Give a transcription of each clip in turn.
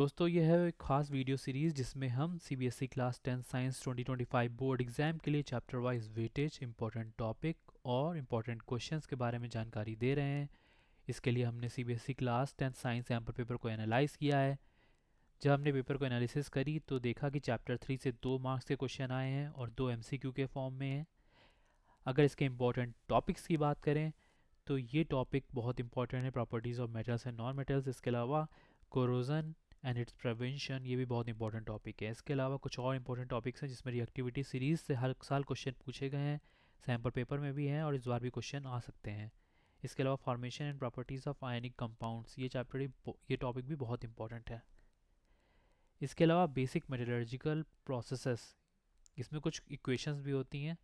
दोस्तों ये है एक खास वीडियो सीरीज़ जिसमें हम CBSE class 10 science 2025 board exam के लिए chapter wise weightage, important topic और इंपॉर्टेंट क्वेश्चंस के बारे में जानकारी दे रहे हैं। इसके लिए हमने CBSE class 10 science sample paper को एनालाइज किया है। जब हमने पेपर को एनालिसिस करी तो देखा कि चैप्टर 3 से 2 मार्क्स के क्वेश्चन आए हैं और 2 एमसीक्यू के फॉर्म में हैं। अगर इसके इंपॉर्टेंट टॉपिक्स की बात करें तो ये टॉपिक बहुत इंपॉर्टेंट है, properties of metals and non metals. इसके अलावा कोरोजन एंड इट्स प्रिवेंशन, ये भी बहुत इंपॉर्टेंट टॉपिक है। इसके अलावा कुछ और इंपॉर्टेंट टॉपिक्स हैं जिसमें रिएक्टिविटी सीरीज से हर साल क्वेश्चन पूछे गए हैं, सैम्पल पेपर में भी हैं और इस बार भी क्वेश्चन आ सकते हैं। इसके अलावा formation and properties of ionic compounds, ये टॉपिक भी बहुत इंपॉर्टेंट है। इसके अलावा बेसिक मेटलर्जिकल प्रोसेसेस, इसमें कुछ इक्वेशंस भी होती हैं,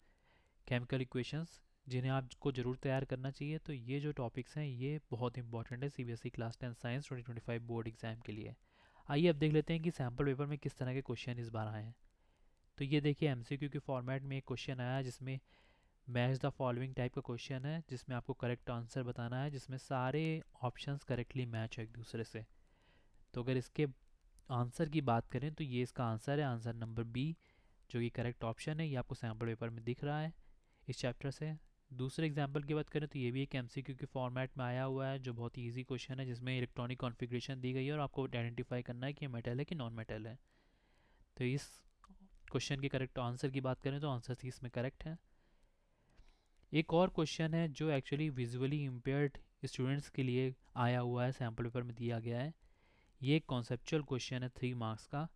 केमिकल इक्वेशंस, जिन्हें आपको ज़रूर तैयार करना चाहिए। तो ये जो टॉपिक्स हैं ये बहुत इंपॉर्टेंट है CBSE class 10 science 2025 board exam के लिए। आइए अब देख लेते हैं कि सैम्पल पेपर में किस तरह के क्वेश्चन इस बार आए हैं। तो ये देखिए एमसीक्यू के फॉर्मेट में एक क्वेश्चन आया जिसमें मैच द फॉलोइंग टाइप का क्वेश्चन है, जिसमें आपको करेक्ट आंसर बताना है, जिसमें सारे ऑप्शंस करेक्टली मैच हो एक दूसरे से। तो अगर इसके आंसर की बात करें तो ये इसका आंसर है, आंसर नंबर बी, जो कि करेक्ट ऑप्शन है। ये आपको सैम्पल पेपर में दिख रहा है इस चैप्टर से। दूसरे एग्जाम्पल की बात करें तो ये भी एक एमसीक्यू के फॉर्मेट में आया हुआ है, जो बहुत ही ईजी क्वेश्चन है, जिसमें इलेक्ट्रॉनिक कॉन्फ़िगरेशन दी गई है और आपको आइडेंटिफाई करना है कि ये मेटल है कि नॉन मेटल है। तो इस क्वेश्चन के करेक्ट आंसर की बात करें तो आंसर सी इसमें करेक्ट है। एक और क्वेश्चन है जो एक्चुअली विजुअली इम्पेयर्ड स्टूडेंट्स के लिए आया हुआ है, सैम्पल पेपर में दिया गया है। ये एक कॉन्सेप्चुअल क्वेश्चन है 3 मार्क्स का,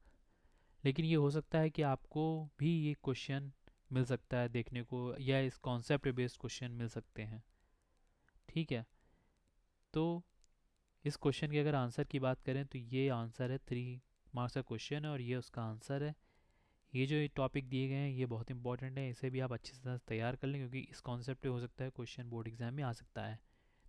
लेकिन ये हो सकता है कि आपको भी ये क्वेश्चन मिल सकता है देखने को, या इस कॉन्सेप्ट बेस्ड क्वेश्चन मिल सकते हैं। ठीक है, तो इस क्वेश्चन के अगर आंसर की बात करें तो ये आंसर है, 3 मार्क्स का क्वेश्चन है और ये उसका आंसर है। ये जो टॉपिक दिए गए हैं ये बहुत इंपॉर्टेंट है, इसे भी आप अच्छी तरह से तैयार कर लें क्योंकि इस कॉन्सेप्ट पे हो सकता है क्वेश्चन बोर्ड एग्जाम में आ सकता है।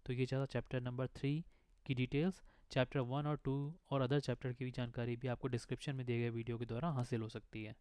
तो ये चाहा चैप्टर नंबर 3 की डिटेल्स। चैप्टर 1 और 2 और अदर चैप्टर की भी जानकारी भी आपको डिस्क्रिप्शन में दिए गए वीडियो के द्वारा हासिल हो सकती है।